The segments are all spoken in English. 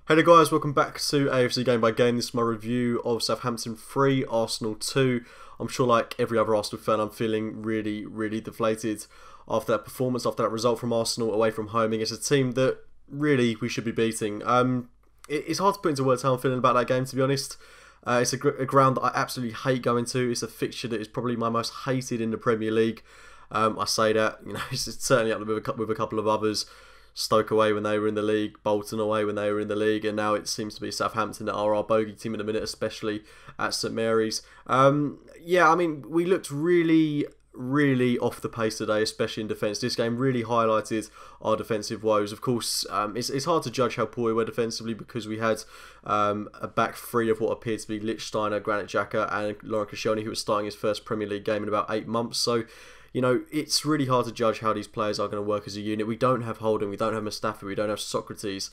Hey there guys, welcome back to AFC Game by Game. This is my review of Southampton 3, Arsenal 2. I'm sure like every other Arsenal fan, I'm feeling really deflated after that performance, after that result from Arsenal away from home against a team that really we should be beating. It's hard to put into words how I'm feeling about that game, to be honest. It's a ground that I absolutely hate going to. It's a fixture that is probably my most hated in the Premier League. I say that, it's certainly up with a couple of others. Stoke away when they were in the league, Bolton away when they were in the league, and now it seems to be Southampton that are our bogey team in a minute, especially at St Mary's. Yeah, I mean, we looked really off the pace today, especially in defence. This game really highlighted our defensive woes. Of course, it's hard to judge how poor we were defensively because we had a back three of what appeared to be Lichtsteiner, Granit Xhaka and Laurent Koscielny, who was starting his first Premier League game in about 8 months. So, it's really hard to judge how these players are going to work as a unit. We don't have Holding, we don't have Mustafi, we don't have Socrates.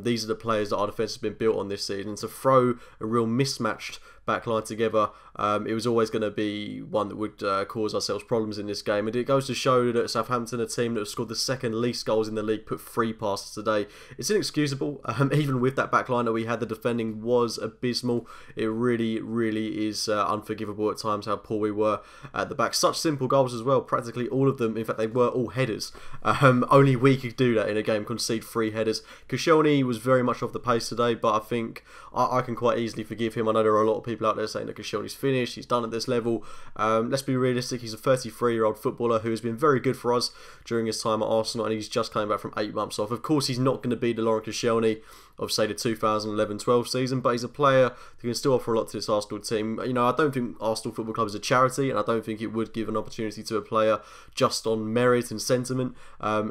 These are the players that our defence has been built on this season. To throw a real mismatched backline together, it was always going to be one that would cause ourselves problems in this game. And it goes to show that Southampton, a team that has scored the second least goals in the league, put 3 passes today. It's inexcusable. Even with that backline that we had, the defending was abysmal. It really is unforgivable at times how poor we were at the back. Such simple goals as well. Practically all of them. In fact, they were all headers. Only we could do that in a game, concede 3 headers. Koscielny was very much off the pace today, but I think I can quite easily forgive him. I know there are a lot of people out there saying that Koscielny's finished, he's done at this level. Let's be realistic, he's a 33-year-old footballer who has been very good for us during his time at Arsenal, and he's just coming back from 8 months off. Of course, he's not going to be the Laurent Koscielny of, say, the 2011-12 season, but he's a player who can still offer a lot to this Arsenal team. I don't think Arsenal Football Club is a charity, and I don't think it would give an opportunity to a player just on merit and sentiment.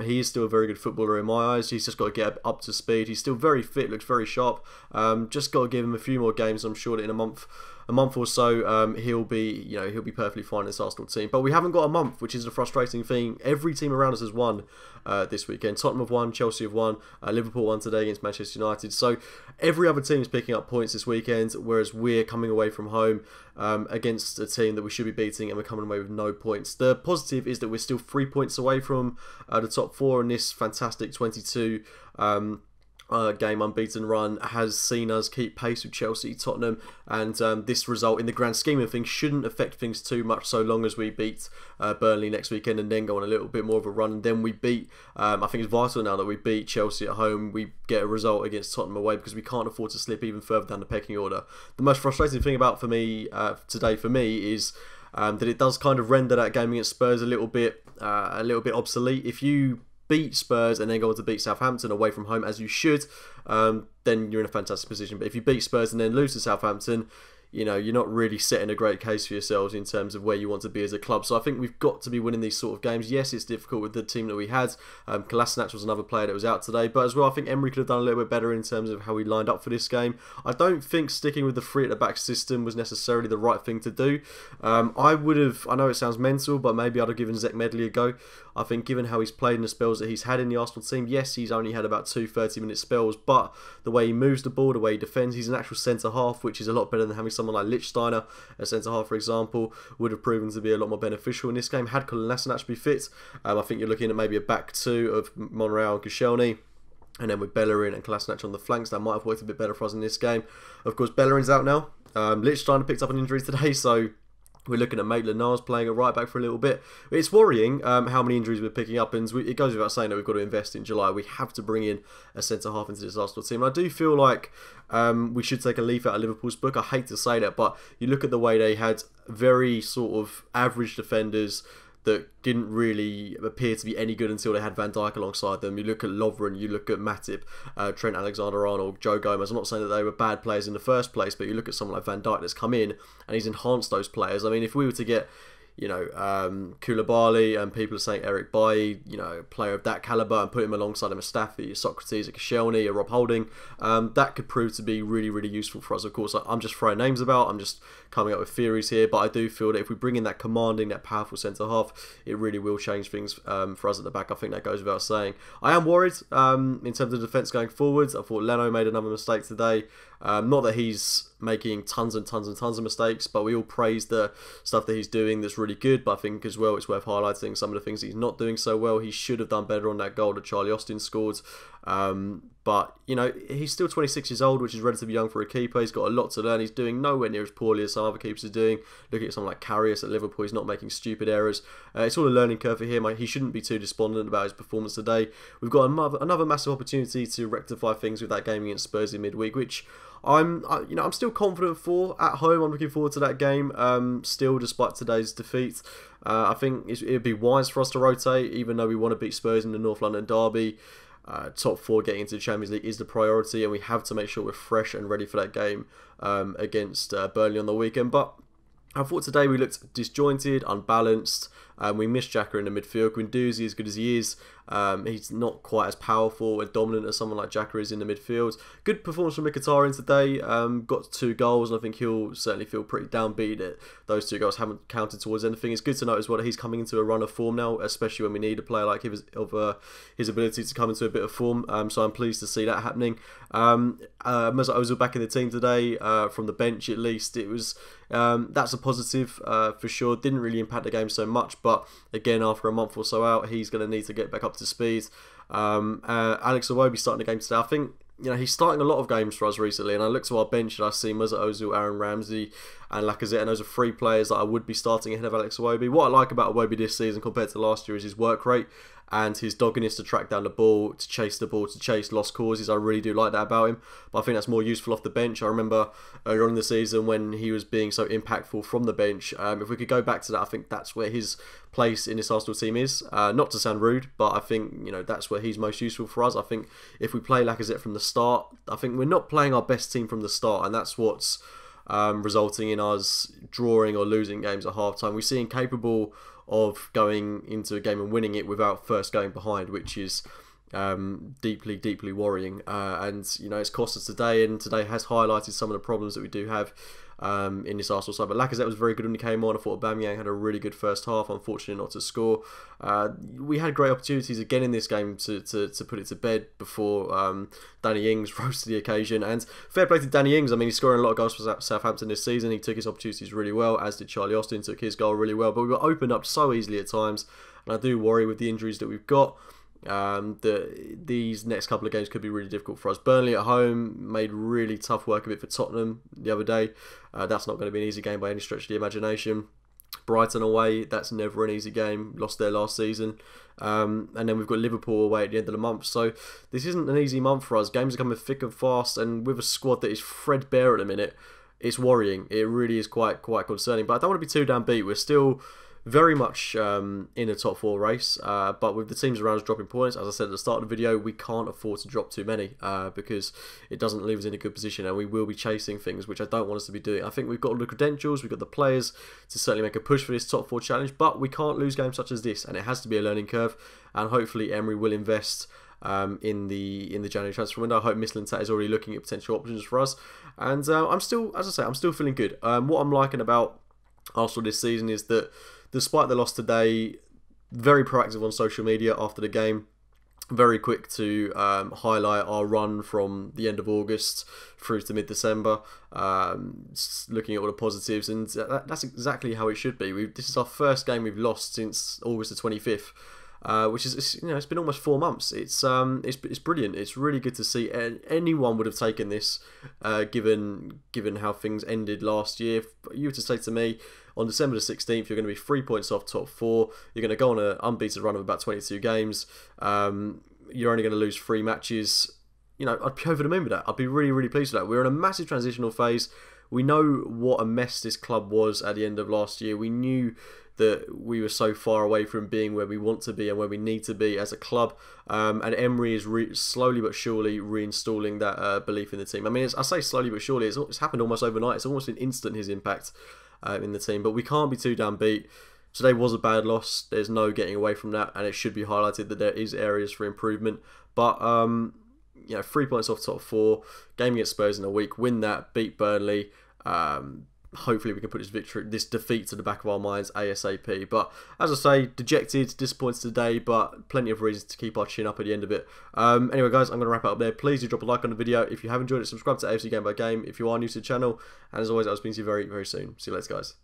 He is still a very good footballer in my eyes. He's just got to get up to speed. He's still very fit, looks very sharp. Just got to give him a few more games. I'm sure that in a month or so, he'll be perfectly fine in this Arsenal team. But we haven't got a month, which is a frustrating thing. Every team around us has won this weekend. Tottenham have won, Chelsea have won, Liverpool won today against Manchester United. So every other team is picking up points this weekend, whereas we're coming away from home against a team that we should be beating, and we're coming away with no points. The positive is that we're still 3 points away from the top 4, and this fantastic 22 game unbeaten run has seen us keep pace with Chelsea, Tottenham, and this result in the grand scheme of things shouldn't affect things too much so long as we beat Burnley next weekend and then go on a little bit more of a run, and then we beat, I think it's vital now that we beat Chelsea at home, we get a result against Tottenham away, because we can't afford to slip even further down the pecking order. The most frustrating thing about today for me is that it does kind of render that game against Spurs a little bit obsolete. If you beat Spurs and then go on to beat Southampton away from home, as you should, then you're in a fantastic position. But if you beat Spurs and then lose to Southampton, you're not really setting a great case for yourselves in terms of where you want to be as a club. So I think we've got to be winning these sort of games. Yes, it's difficult with the team that we had. Kolasinac was another player that was out today, but as well, I think Emery could have done a little bit better in terms of how he lined up for this game. I don't think sticking with the 3 at the back system was necessarily the right thing to do. I know it sounds mental, but maybe I'd have given Zach Medley a go. I think given how he's played in the spells that he's had in the Arsenal team, yes, he's only had about 2 30-minute spells, but the way he moves the ball, the way he defends, he's an actual centre-half, which is a lot better than having someone like Lichtsteiner, a centre-half, for example, would have proven to be a lot more beneficial in this game. Had Kolasinac be fit, I think you're looking at maybe a back 2 of Monreal and Koscielny, and then with Bellerin and Kolasinac on the flanks. That might have worked a bit better for us in this game. Of course, Bellerin's out now. Lichtsteiner picked up an injury today, so we're looking at Maitland-Niles playing a right back for a little bit. It's worrying how many injuries we're picking up, and it goes without saying that we've got to invest in July. We have to bring in a centre-half into this Arsenal team. And I do feel like we should take a leaf out of Liverpool's book. I hate to say that, but you look at the way they had very sort of average defenders that didn't really appear to be any good until they had Van Dijk alongside them. You look at Lovren, you look at Matip, Trent Alexander-Arnold, Joe Gomez. I'm not saying that they were bad players in the first place, but you look at someone like Van Dijk that's come in and he's enhanced those players. I mean, if we were to get Koulibaly, and people are saying Eric Bailly, player of that calibre, and put him alongside a Mustafi, a Socrates, a Koscielny, a Rob Holding, that could prove to be really useful for us. Of course, I'm just throwing names about, I'm just coming up with theories here, but I do feel that if we bring in that commanding, that powerful centre-half, it really will change things for us at the back. I think that goes without saying. I am worried in terms of defence going forwards. I thought Leno made another mistake today. Not that he's making tons of mistakes, but we all praise the stuff that he's doing that's really good. But I think as well it's worth highlighting some of the things he's not doing so well. He should have done better on that goal that Charlie Austin scored. But, you know, he's still 26 years old, which is relatively young for a keeper. He's got a lot to learn. He's doing nowhere near as poorly as some other keepers are doing. Looking at someone like Karius at Liverpool, he's not making stupid errors. It's all a learning curve for him. He shouldn't be too despondent about his performance today. We've got another massive opportunity to rectify things with that game against Spurs in midweek, which I'm still confident for at home. I'm looking forward to that game. Still, despite today's defeat, I think it'd be wise for us to rotate, even though we want to beat Spurs in the North London derby. Top 4 getting into the Champions League is the priority, and we have to make sure we're fresh and ready for that game against Burnley on the weekend. But I thought today we looked disjointed, unbalanced. We missed Xhaka in the midfield. Guendouzi, as good as he is, he's not quite as powerful and dominant as someone like Xhaka is in the midfield. Good performance from Mkhitaryan today. Got 2 goals, and I think he'll certainly feel pretty downbeat that those 2 goals haven't counted towards anything. It's good to note as well that he's coming into a run of form now, especially when we need a player like his ability to come into a bit of form. So I'm pleased to see that happening. Mesut Ozil back in the team today, from the bench at least. It was that's a positive for sure. Didn't really impact the game so much, but again, after a month or so out, he's going to need to get back up to speed. Alex Iwobi starting the game today. I think, you know, he's starting a lot of games for us recently, and I look to our bench and I see Mesut Ozil, Aaron Ramsey and Lacazette, and those are 3 players that I would be starting ahead of Alex Iwobi. What I like about Iwobi this season compared to last year is his work rate and his doggedness to track down the ball, to chase lost causes. I really do like that about him, but I think that's more useful off the bench. I remember earlier on in the season when he was being so impactful from the bench. If we could go back to that, I think that's where his place in this Arsenal team is. Not to sound rude, but I think, you know, that's where he's most useful for us. I think if we play Lacazette from the start, I think we're not playing our best team from the start, and that's what's resulting in us drawing or losing games at half-time. We seem capable of going into a game and winning it without first going behind, which is deeply worrying. And, you know, it's cost us today, and today has highlighted some of the problems that we do have in this Arsenal side. But Lacazette was very good when he came on. I thought Aubameyang had a really good first half, unfortunately not to score. We had great opportunities again in this game to put it to bed before Danny Ings rose to the occasion. And fair play to Danny Ings. I mean, he's scoring a lot of goals for Southampton this season. He took his opportunities really well, as did Charlie Austin, took his goal really well. But we were opened up so easily at times, and I do worry with the injuries that we've got. These next couple of games could be really difficult for us. Burnley at home made really tough work of it for Tottenham the other day. That's not going to be an easy game by any stretch of the imagination. Brighton away, that's never an easy game. Lost there last season. And then we've got Liverpool away at the end of the month. So this isn't an easy month for us. Games are coming thick and fast, and with a squad that is threadbare at the minute, it's worrying. It really is quite concerning. But I don't want to be too downbeat. We're still very much in a top 4 race, but with the teams around us dropping points, as I said at the start of the video, we can't afford to drop too many because it doesn't leave us in a good position, and we will be chasing things which I don't want us to be doing. I think we've got the credentials, we've got the players to certainly make a push for this top 4 challenge, but we can't lose games such as this, and it has to be a learning curve, and hopefully Emery will invest in the January transfer window. I hope Mislintat is already looking at potential options for us, and I'm still, as I say, I'm still feeling good. What I'm liking about Arsenal this season is that despite the loss today, very proactive on social media after the game, very quick to highlight our run from the end of August through to mid-December, looking at all the positives, and that's exactly how it should be. This is our first game we've lost since August the 25th. Which is, you know, it's been almost 4 months. It's brilliant. It's really good to see. Anyone would have taken this, given how things ended last year. If you were to say to me on December the 16th, you're going to be 3 points off top 4. You're going to go on an unbeaten run of about 22 games. You're only going to lose 3 matches. You know, I'd be over the moon with that. I'd be really pleased with that. We're in a massive transitional phase. We know what a mess this club was at the end of last year. We knew that we were so far away from being where we want to be and where we need to be as a club. And Emery is slowly but surely reinstalling that belief in the team. I mean, I say slowly but surely, it's happened almost overnight. It's almost been instant, his impact in the team. But we can't be too downbeat. Today was a bad loss. There's no getting away from that. And it should be highlighted that there is areas for improvement. But, you know, 3 points off top 4. Game against Spurs in a week. Win that. Beat Burnley. Hopefully we can put this defeat to the back of our minds ASAP. But as I say, dejected, disappointed today, but plenty of reasons to keep our chin up at the end of it. Anyway, guys, I'm going to wrap it up there. Please do drop a like on the video. If you have enjoyed it, subscribe to AFC Game by Game if you are new to the channel. And as always, I'll speak to you very soon. See you later, guys.